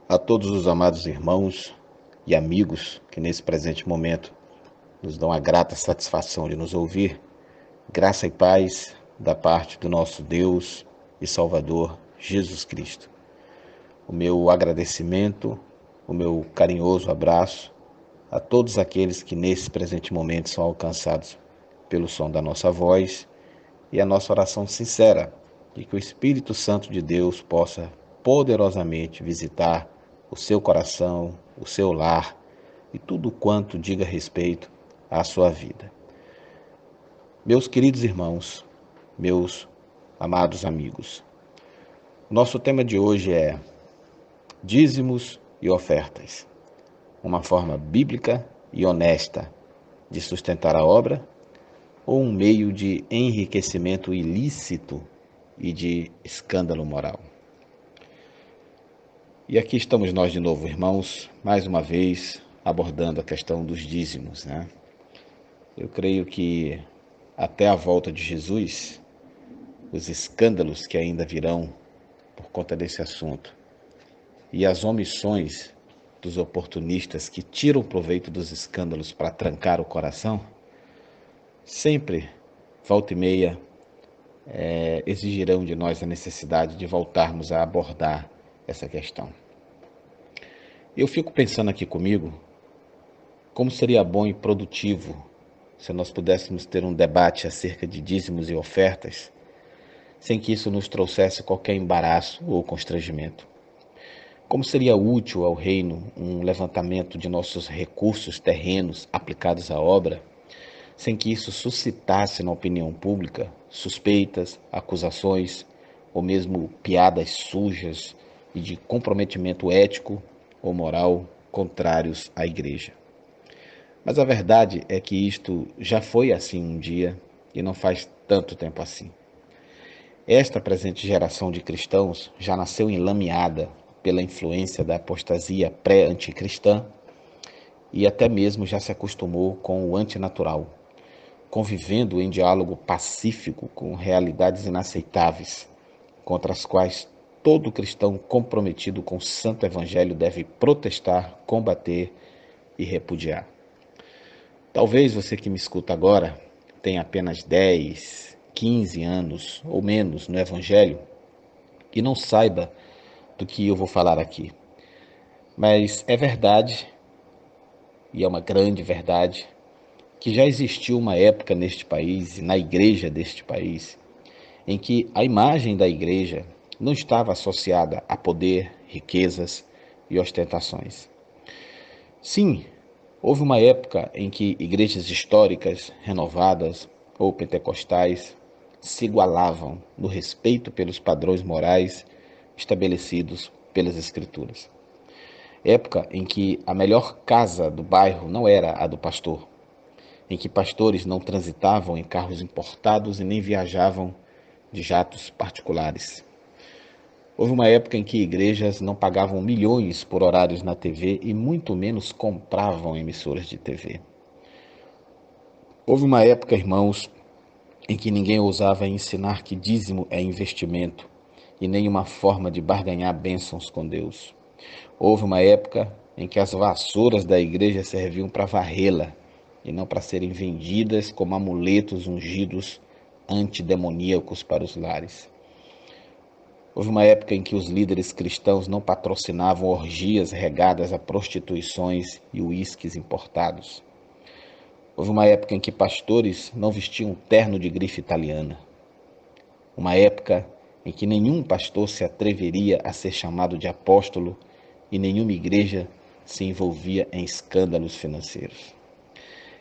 A todos os amados irmãos e amigos que nesse presente momento nos dão a grata satisfação de nos ouvir, graça e paz da parte do nosso Deus e Salvador Jesus Cristo. O meu agradecimento, o meu carinhoso abraço a todos aqueles que nesse presente momento são alcançados pelo som da nossa voz e a nossa oração sincera de que o Espírito Santo de Deus possa poderosamente visitar o seu coração, o seu lar e tudo quanto diga respeito à sua vida. Meus queridos irmãos, meus amados amigos, nosso tema de hoje é dízimos e ofertas, uma forma bíblica e honesta de sustentar a obra ou um meio de enriquecimento ilícito e de escândalo moral. E aqui estamos nós de novo, irmãos, mais uma vez abordando a questão dos dízimos, né? Eu creio que até a volta de Jesus, os escândalos que ainda virão por conta desse assunto e as omissões dos oportunistas que tiram proveito dos escândalos para trancar o coração, sempre, volta e meia, exigirão de nós a necessidade de voltarmos a abordar essa questão. Eu fico pensando aqui comigo, como seria bom e produtivo se nós pudéssemos ter um debate acerca de dízimos e ofertas, sem que isso nos trouxesse qualquer embaraço ou constrangimento. Como seria útil ao reino um levantamento de nossos recursos terrenos aplicados à obra, sem que isso suscitasse na opinião pública suspeitas, acusações ou mesmo piadas sujas e de comprometimento ético ou moral contrários à igreja. Mas a verdade é que isto já foi assim um dia e não faz tanto tempo assim. Esta presente geração de cristãos já nasceu enlameada pela influência da apostasia pré-anticristã e até mesmo já se acostumou com o antinatural, convivendo em diálogo pacífico com realidades inaceitáveis, contra as quais todo cristão comprometido com o santo evangelho deve protestar, combater e repudiar. Talvez você que me escuta agora tenha apenas 10, 15 anos ou menos no evangelho e não saiba do que eu vou falar aqui. Mas é verdade, e é uma grande verdade, que já existiu uma época neste país e na igreja deste país em que a imagem da igreja não estava associada a poder, riquezas e ostentações. Sim, houve uma época em que igrejas históricas, renovadas ou pentecostais se igualavam no respeito pelos padrões morais estabelecidos pelas Escrituras. Época em que a melhor casa do bairro não era a do pastor, em que pastores não transitavam em carros importados e nem viajavam de jatos particulares. Houve uma época em que igrejas não pagavam milhões por horários na TV e muito menos compravam emissoras de TV. Houve uma época, irmãos, em que ninguém ousava ensinar que dízimo é investimento e nem uma forma de barganhar bênçãos com Deus. Houve uma época em que as vassouras da igreja serviam para varrê-la e não para serem vendidas como amuletos ungidos antidemoníacos para os lares. Houve uma época em que os líderes cristãos não patrocinavam orgias regadas a prostituições e uísques importados. Houve uma época em que pastores não vestiam terno de grife italiana. Uma época em que nenhum pastor se atreveria a ser chamado de apóstolo e nenhuma igreja se envolvia em escândalos financeiros.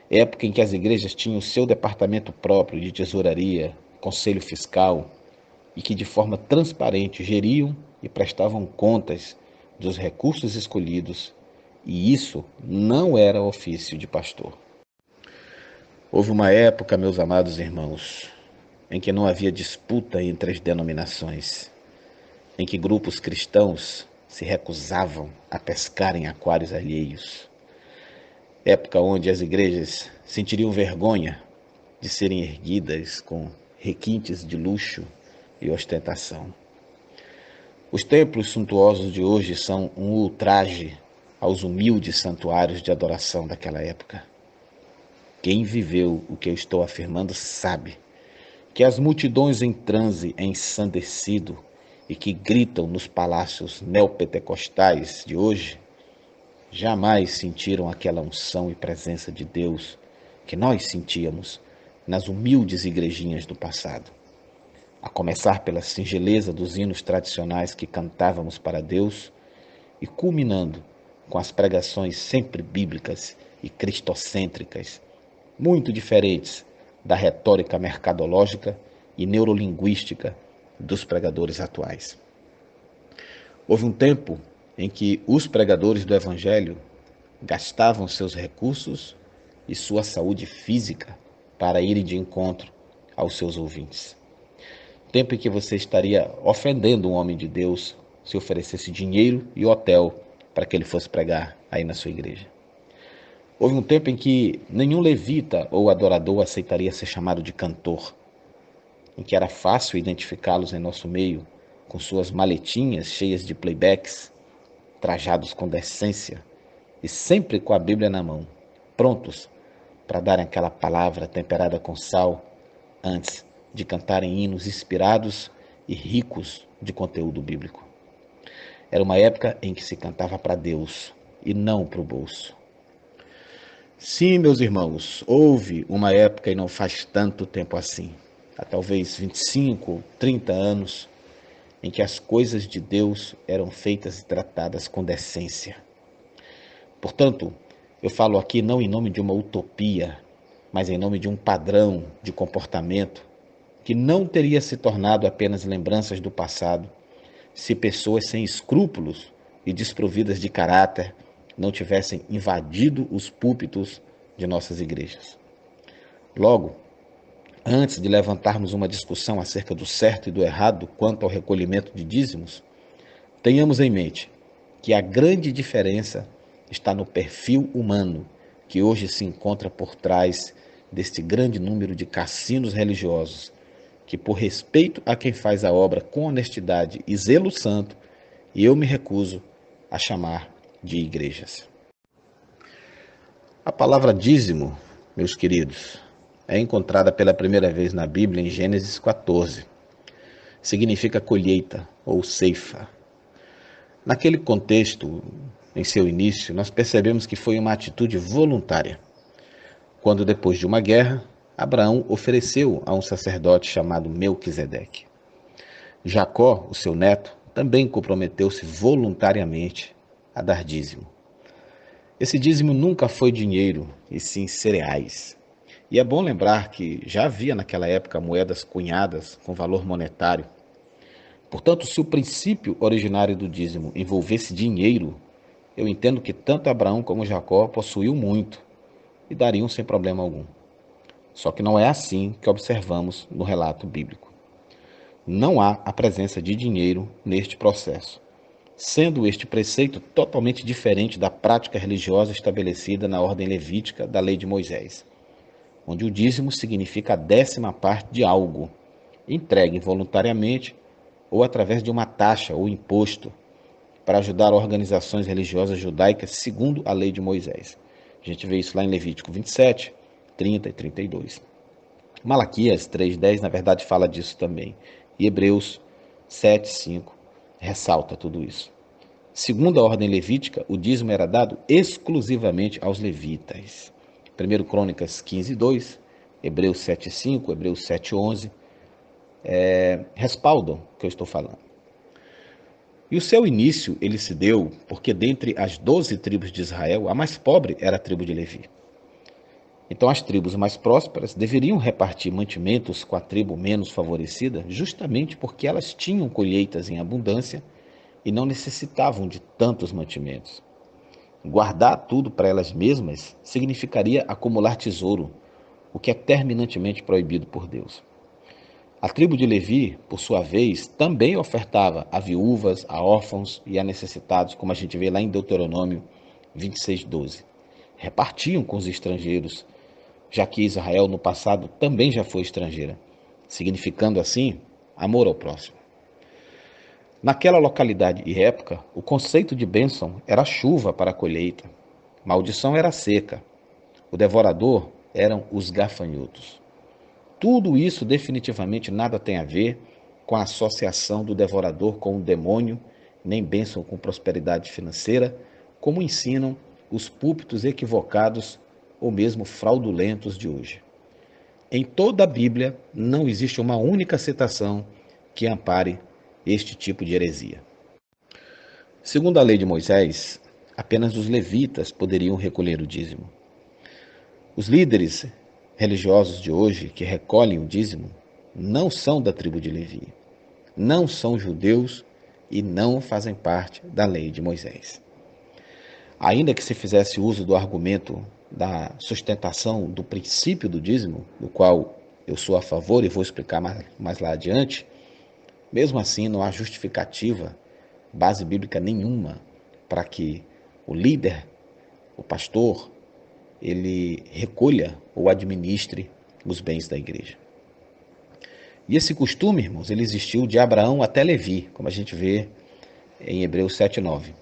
Época em que as igrejas tinham seu departamento próprio de tesouraria, conselho fiscal, e que de forma transparente geriam e prestavam contas dos recursos escolhidos E isso não era ofício de pastor. Houve uma época, meus amados irmãos, em que não havia disputa entre as denominações, em que grupos cristãos se recusavam a pescar em aquários alheios. Época onde as igrejas sentiriam vergonha de serem erguidas com requintes de luxo e ostentação. Os templos suntuosos de hoje são um ultraje aos humildes santuários de adoração daquela época. Quem viveu o que eu estou afirmando sabe que as multidões em transe ensandecido e que gritam nos palácios neopentecostais de hoje jamais sentiram aquela unção e presença de Deus que nós sentíamos nas humildes igrejinhas do passado. A começar pela singeleza dos hinos tradicionais que cantávamos para Deus e culminando com as pregações sempre bíblicas e cristocêntricas, muito diferentes da retórica mercadológica e neurolinguística dos pregadores atuais. Houve um tempo em que os pregadores do Evangelho gastavam seus recursos e sua saúde física para irem de encontro aos seus ouvintes. Tempo em que você estaria ofendendo um homem de Deus se oferecesse dinheiro e hotel para que ele fosse pregar aí na sua igreja. Houve um tempo em que nenhum levita ou adorador aceitaria ser chamado de cantor, em que era fácil identificá-los em nosso meio com suas maletinhas cheias de playbacks, trajados com decência e sempre com a Bíblia na mão, prontos para darem aquela palavra temperada com sal antes de cantarem hinos inspirados e ricos de conteúdo bíblico. Era uma época em que se cantava para Deus e não para o bolso. Sim, meus irmãos, houve uma época e não faz tanto tempo assim, há talvez 25, 30 anos, em que as coisas de Deus eram feitas e tratadas com decência. Portanto, eu falo aqui não em nome de uma utopia, mas em nome de um padrão de comportamento que não teria se tornado apenas lembranças do passado se pessoas sem escrúpulos e desprovidas de caráter não tivessem invadido os púlpitos de nossas igrejas. Logo, antes de levantarmos uma discussão acerca do certo e do errado quanto ao recolhimento de dízimos, tenhamos em mente que a grande diferença está no perfil humano que hoje se encontra por trás deste grande número de cassinos religiosos, que por respeito a quem faz a obra com honestidade e zelo santo, eu me recuso a chamar de igrejas. A palavra dízimo, meus queridos, é encontrada pela primeira vez na Bíblia em Gênesis 14. Significa colheita ou ceifa. Naquele contexto, em seu início, nós percebemos que foi uma atitude voluntária. Quando, depois de uma guerra, Abraão ofereceu a um sacerdote chamado Melquisedeque. Jacó, o seu neto, também comprometeu-se voluntariamente a dar dízimo. Esse dízimo nunca foi dinheiro, e sim cereais. E é bom lembrar que já havia naquela época moedas cunhadas com valor monetário. Portanto, se o princípio originário do dízimo envolvesse dinheiro, eu entendo que tanto Abraão como Jacó possuíam muito e dariam sem problema algum. Só que não é assim que observamos no relato bíblico. Não há a presença de dinheiro neste processo, sendo este preceito totalmente diferente da prática religiosa estabelecida na ordem levítica da lei de Moisés, onde o dízimo significa a 10ª parte de algo, entregue voluntariamente ou através de uma taxa ou imposto para ajudar organizações religiosas judaicas segundo a lei de Moisés. A gente vê isso lá em Levítico 27, 30 e 32. Malaquias 3:10, na verdade, fala disso também. E Hebreus 7:5 ressalta tudo isso. Segundo a ordem levítica, o dízimo era dado exclusivamente aos levitas. 1 Crônicas 15:2, Hebreus 7:5, Hebreus 7:11, respaldam o que eu estou falando. E o seu início, ele se deu porque dentre as 12 tribos de Israel, a mais pobre era a tribo de Levi. Então as tribos mais prósperas deveriam repartir mantimentos com a tribo menos favorecida, justamente porque elas tinham colheitas em abundância e não necessitavam de tantos mantimentos. Guardar tudo para elas mesmas significaria acumular tesouro, o que é terminantemente proibido por Deus. A tribo de Levi, por sua vez, também ofertava a viúvas, a órfãos e a necessitados, como a gente vê lá em Deuteronômio 26:12. Repartiam com os estrangeiros, já que Israel no passado também já foi estrangeira, significando assim amor ao próximo. Naquela localidade e época, o conceito de bênção era chuva para a colheita, maldição era seca, o devorador eram os gafanhotos. Tudo isso definitivamente nada tem a ver com a associação do devorador com o demônio, nem bênção com prosperidade financeira, como ensinam os púlpitos equivocados ou mesmo fraudulentos de hoje. Em toda a Bíblia não existe uma única citação que ampare este tipo de heresia. Segundo a lei de Moisés, apenas os levitas poderiam recolher o dízimo. Os líderes religiosos de hoje que recolhem o dízimo não são da tribo de Levi, não são judeus e não fazem parte da lei de Moisés. Ainda que se fizesse uso do argumento da sustentação do princípio do dízimo, do qual eu sou a favor e vou explicar mais lá adiante, mesmo assim não há justificativa, base bíblica nenhuma para que o líder, o pastor, ele recolha ou administre os bens da igreja. E esse costume, irmãos, ele existiu de Abraão até Levi, como a gente vê em Hebreus 7:9.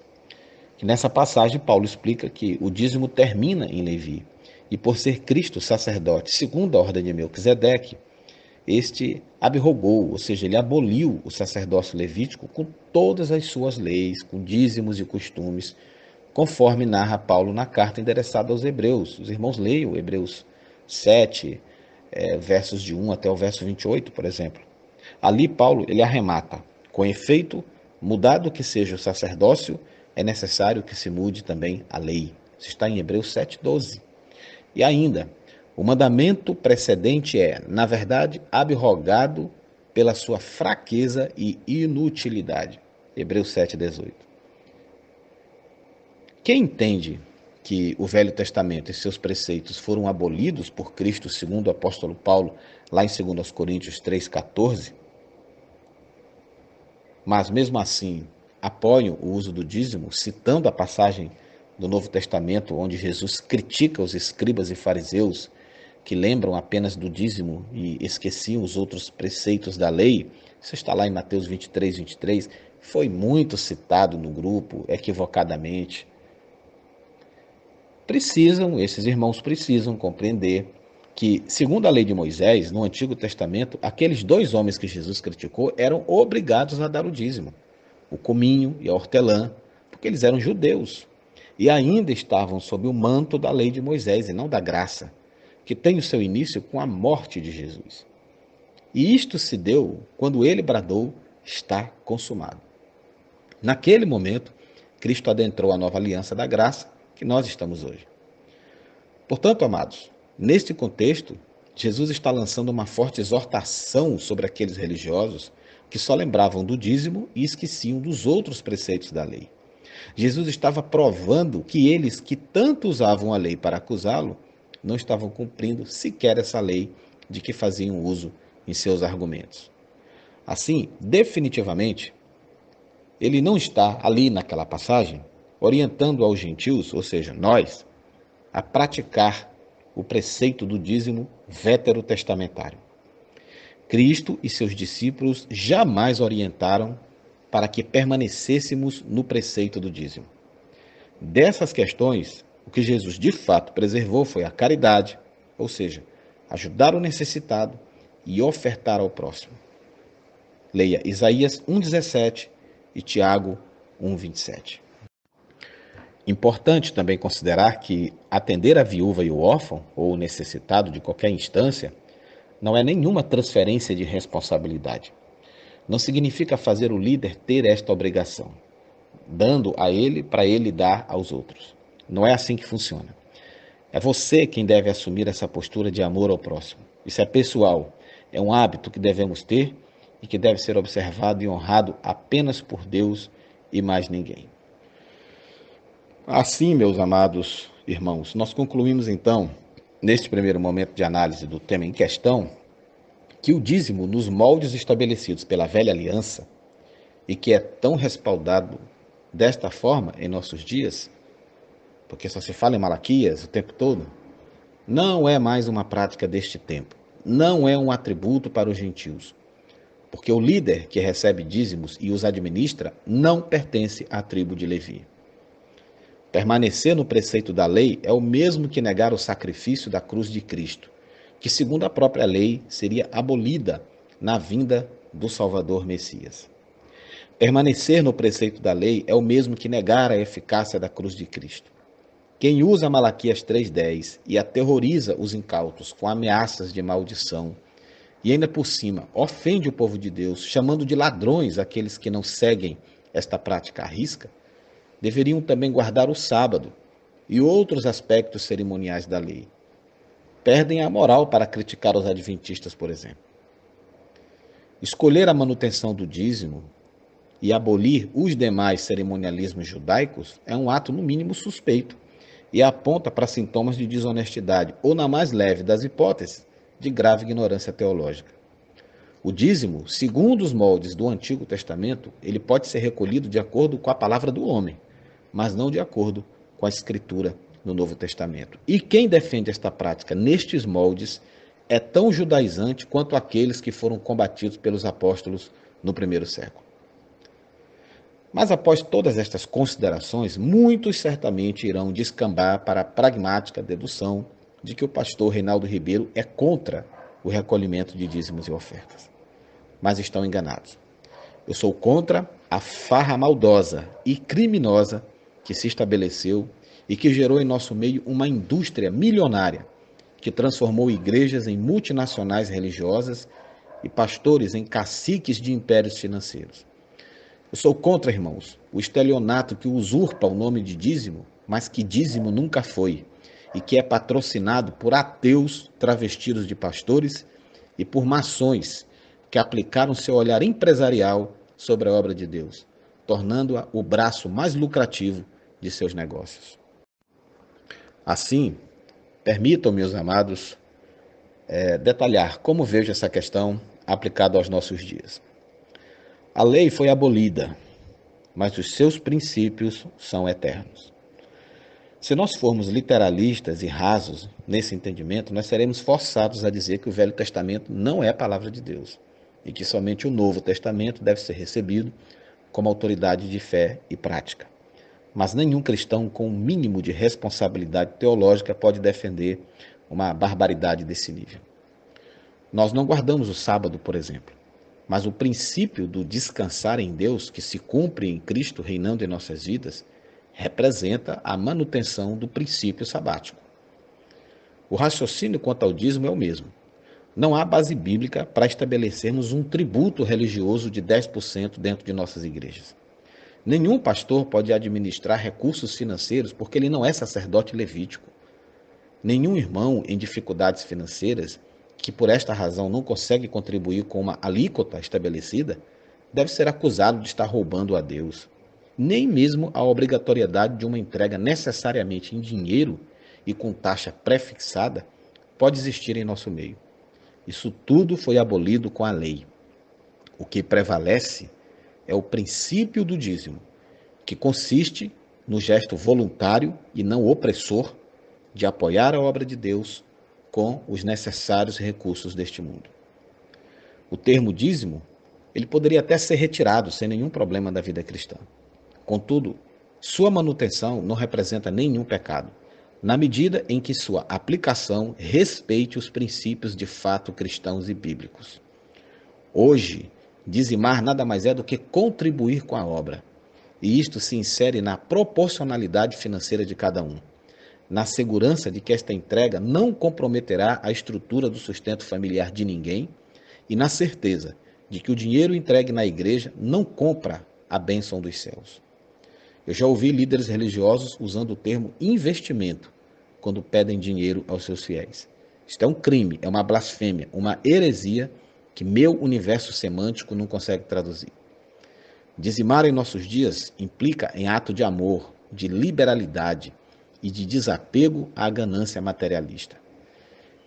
Que nessa passagem Paulo explica que o dízimo termina em Levi, e por ser Cristo sacerdote, segundo a ordem de Melquisedeque, este abrogou, ou seja, ele aboliu o sacerdócio levítico com todas as suas leis, com dízimos e costumes, conforme narra Paulo na carta endereçada aos Hebreus. Os irmãos leiam Hebreus 7, versos de 1 até o verso 28, por exemplo. Ali Paulo ele arremata: com efeito, mudado que seja o sacerdócio, é necessário que se mude também a lei. Isso está em Hebreus 7:12. E ainda, o mandamento precedente é, na verdade, abrogado pela sua fraqueza e inutilidade. Hebreus 7:18. Quem entende que o Velho Testamento e seus preceitos foram abolidos por Cristo, segundo o apóstolo Paulo, lá em 2 Coríntios 3:14, mas mesmo assim apoiam o uso do dízimo, citando a passagem do Novo Testamento onde Jesus critica os escribas e fariseus que lembram apenas do dízimo e esqueciam os outros preceitos da lei. Isso está lá em Mateus 23:23, foi muito citado no grupo, equivocadamente. Esses irmãos precisam compreender que, segundo a lei de Moisés, no Antigo Testamento, aqueles dois homens que Jesus criticou eram obrigados a dar o dízimo, o cominho e a hortelã, porque eles eram judeus e ainda estavam sob o manto da lei de Moisés e não da graça, que tem o seu início com a morte de Jesus. E isto se deu quando ele bradou: está consumado. Naquele momento, Cristo adentrou a nova aliança da graça que nós estamos hoje. Portanto, amados, neste contexto, Jesus está lançando uma forte exortação sobre aqueles religiosos que só lembravam do dízimo e esqueciam dos outros preceitos da lei. Jesus estava provando que eles que tanto usavam a lei para acusá-lo, não estavam cumprindo sequer essa lei de que faziam uso em seus argumentos. Assim, definitivamente, ele não está ali naquela passagem orientando aos gentios, ou seja, nós, a praticar o preceito do dízimo veterotestamentário. Cristo e seus discípulos jamais orientaram para que permanecêssemos no preceito do dízimo. Dessas questões, o que Jesus de fato preservou foi a caridade, ou seja, ajudar o necessitado e ofertar ao próximo. Leia Isaías 1:17 e Tiago 1:27. Importante também considerar que atender a viúva e o órfão, ou o necessitado de qualquer instância, não é nenhuma transferência de responsabilidade. Não significa fazer o líder ter esta obrigação, dando a ele para ele dar aos outros. Não é assim que funciona. É você quem deve assumir essa postura de amor ao próximo. Isso é pessoal, é um hábito que devemos ter e que deve ser observado e honrado apenas por Deus e mais ninguém. Assim, meus amados irmãos, nós concluímos então, neste primeiro momento de análise do tema em questão, que o dízimo, nos moldes estabelecidos pela velha aliança, e que é tão respaldado desta forma em nossos dias, porque só se fala em Malaquias o tempo todo, não é mais uma prática deste tempo, não é um atributo para os gentios, porque o líder que recebe dízimos e os administra não pertence à tribo de Levi. Permanecer no preceito da lei é o mesmo que negar o sacrifício da cruz de Cristo, que, segundo a própria lei, seria abolida na vinda do Salvador Messias. Permanecer no preceito da lei é o mesmo que negar a eficácia da cruz de Cristo. Quem usa Malaquias 3,10 e aterroriza os incautos com ameaças de maldição, e ainda por cima ofende o povo de Deus, chamando de ladrões aqueles que não seguem esta prática à risca, deveriam também guardar o sábado e outros aspectos cerimoniais da lei. Perdem a moral para criticar os adventistas, por exemplo. Escolher a manutenção do dízimo e abolir os demais cerimonialismos judaicos é um ato, no mínimo, suspeito e aponta para sintomas de desonestidade, ou, na mais leve das hipóteses, de grave ignorância teológica. O dízimo, segundo os moldes do Antigo Testamento, ele pode ser recolhido de acordo com a palavra do homem, mas não de acordo com a Escritura no Novo Testamento. E quem defende esta prática nestes moldes é tão judaizante quanto aqueles que foram combatidos pelos apóstolos no primeiro século. Mas após todas estas considerações, muitos certamente irão descambar para a pragmática dedução de que o pastor Reinaldo Ribeiro é contra o recolhimento de dízimos e ofertas. Mas estão enganados. Eu sou contra a farra maldosa e criminosa que se estabeleceu e que gerou em nosso meio uma indústria milionária que transformou igrejas em multinacionais religiosas e pastores em caciques de impérios financeiros. Eu sou contra, irmãos, o estelionato que usurpa o nome de dízimo, mas que dízimo nunca foi, e que é patrocinado por ateus travestidos de pastores e por maçons que aplicaram seu olhar empresarial sobre a obra de Deus, tornando-a o braço mais lucrativo de seus negócios. Assim, permitam, meus amados, detalhar como vejo essa questão aplicada aos nossos dias. A lei foi abolida, mas os seus princípios são eternos. Se nós formos literalistas e rasos nesse entendimento, nós seremos forçados a dizer que o Velho Testamento não é a palavra de Deus e que somente o Novo Testamento deve ser recebido como autoridade de fé e prática. Mas nenhum cristão com um mínimo de responsabilidade teológica pode defender uma barbaridade desse nível. Nós não guardamos o sábado, por exemplo, mas o princípio do descansar em Deus, que se cumpre em Cristo reinando em nossas vidas, representa a manutenção do princípio sabático. O raciocínio quanto ao dízimo é o mesmo. Não há base bíblica para estabelecermos um tributo religioso de 10% dentro de nossas igrejas. Nenhum pastor pode administrar recursos financeiros porque ele não é sacerdote levítico. Nenhum irmão em dificuldades financeiras, que por esta razão não consegue contribuir com uma alíquota estabelecida, deve ser acusado de estar roubando a Deus. Nem mesmo a obrigatoriedade de uma entrega necessariamente em dinheiro e com taxa pré-fixada pode existir em nosso meio. Isso tudo foi abolido com a lei. O que prevalece é o princípio do dízimo, que consiste no gesto voluntário e não opressor de apoiar a obra de Deus com os necessários recursos deste mundo. O termo dízimo, ele poderia até ser retirado sem nenhum problema da vida cristã. Contudo, sua manutenção não representa nenhum pecado, na medida em que sua aplicação respeite os princípios de fato cristãos e bíblicos. Hoje, dizimar nada mais é do que contribuir com a obra, e isto se insere na proporcionalidade financeira de cada um, na segurança de que esta entrega não comprometerá a estrutura do sustento familiar de ninguém e na certeza de que o dinheiro entregue na igreja não compra a bênção dos céus. Eu já ouvi líderes religiosos usando o termo investimento quando pedem dinheiro aos seus fiéis. Isto é um crime, é uma blasfêmia, uma heresia que meu universo semântico não consegue traduzir. Dizimar em nossos dias implica em ato de amor, de liberalidade e de desapego à ganância materialista.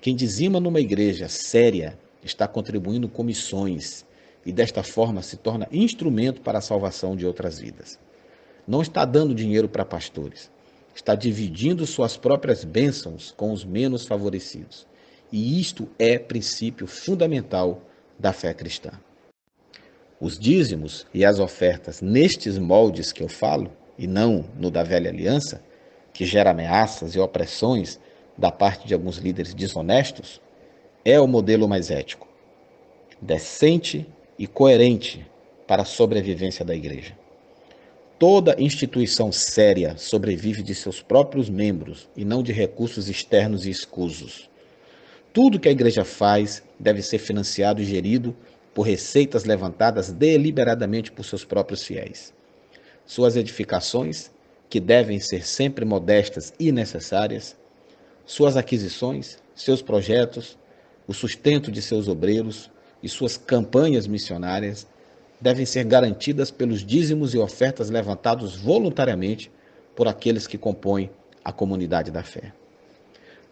Quem dizima numa igreja séria está contribuindo com missões e desta forma se torna instrumento para a salvação de outras vidas. Não está dando dinheiro para pastores, está dividindo suas próprias bênçãos com os menos favorecidos. E isto é princípio fundamental da fé cristã. Os dízimos e as ofertas nestes moldes que eu falo, e não no da velha aliança, que gera ameaças e opressões da parte de alguns líderes desonestos, é o modelo mais ético, decente e coerente para a sobrevivência da igreja. Toda instituição séria sobrevive de seus próprios membros e não de recursos externos e escusos. Tudo que a igreja faz deve ser financiado e gerido por receitas levantadas deliberadamente por seus próprios fiéis. Suas edificações, que devem ser sempre modestas e necessárias, suas aquisições, seus projetos, o sustento de seus obreiros e suas campanhas missionárias devem ser garantidas pelos dízimos e ofertas levantados voluntariamente por aqueles que compõem a comunidade da fé.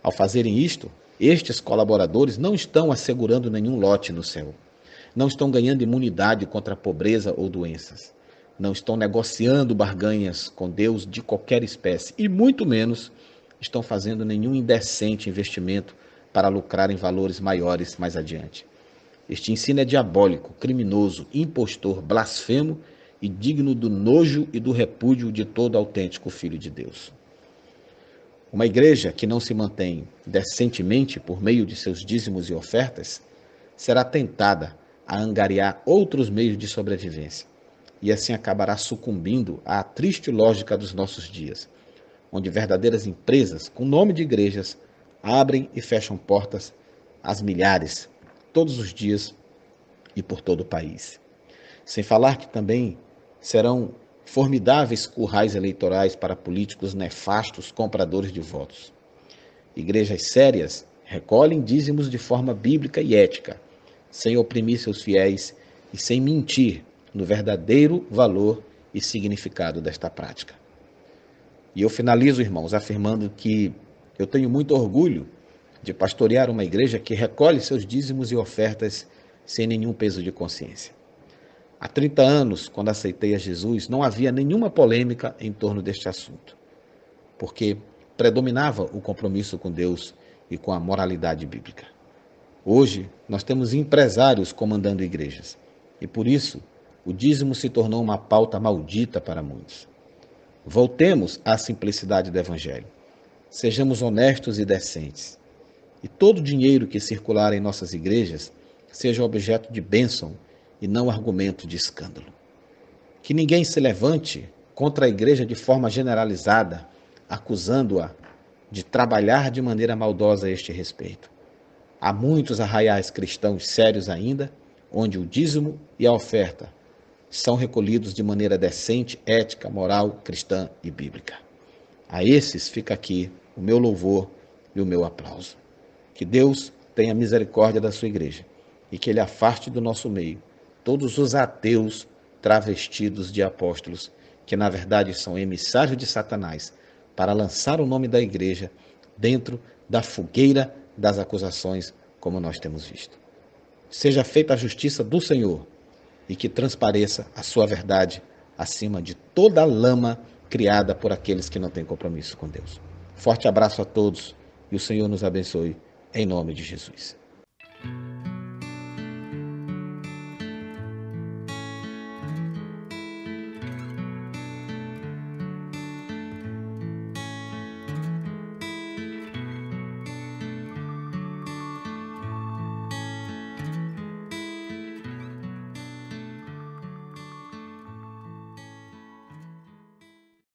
Ao fazerem isto, estes colaboradores não estão assegurando nenhum lote no céu, não estão ganhando imunidade contra a pobreza ou doenças, não estão negociando barganhas com Deus de qualquer espécie e muito menos estão fazendo nenhum indecente investimento para lucrar em valores maiores mais adiante. Este ensino é diabólico, criminoso, impostor, blasfemo e digno do nojo e do repúdio de todo autêntico filho de Deus. Uma igreja que não se mantém decentemente por meio de seus dízimos e ofertas será tentada a angariar outros meios de sobrevivência e assim acabará sucumbindo à triste lógica dos nossos dias, onde verdadeiras empresas com nome de igrejas abrem e fecham portas às milhares todos os dias e por todo o país. Sem falar que também serão formidáveis currais eleitorais para políticos nefastos compradores de votos. Igrejas sérias recolhem dízimos de forma bíblica e ética, sem oprimir seus fiéis e sem mentir no verdadeiro valor e significado desta prática. E eu finalizo, irmãos, afirmando que eu tenho muito orgulho de pastorear uma igreja que recolhe seus dízimos e ofertas sem nenhum peso de consciência. Há 30 anos, quando aceitei a Jesus, não havia nenhuma polêmica em torno deste assunto, porque predominava o compromisso com Deus e com a moralidade bíblica. Hoje, nós temos empresários comandando igrejas, e por isso, o dízimo se tornou uma pauta maldita para muitos. Voltemos à simplicidade do Evangelho. Sejamos honestos e decentes. E todo o dinheiro que circular em nossas igrejas seja objeto de bênção e não argumento de escândalo. Que ninguém se levante contra a igreja de forma generalizada, acusando-a de trabalhar de maneira maldosa a este respeito. Há muitos arraiais cristãos sérios ainda, onde o dízimo e a oferta são recolhidos de maneira decente, ética, moral, cristã e bíblica. A esses fica aqui o meu louvor e o meu aplauso. Que Deus tenha misericórdia da sua igreja e que Ele afaste do nosso meio todos os ateus travestidos de apóstolos, que na verdade são emissários de Satanás, para lançar o nome da igreja dentro da fogueira das acusações, como nós temos visto. Seja feita a justiça do Senhor e que transpareça a sua verdade acima de toda a lama criada por aqueles que não têm compromisso com Deus. Forte abraço a todos e o Senhor nos abençoe, em nome de Jesus.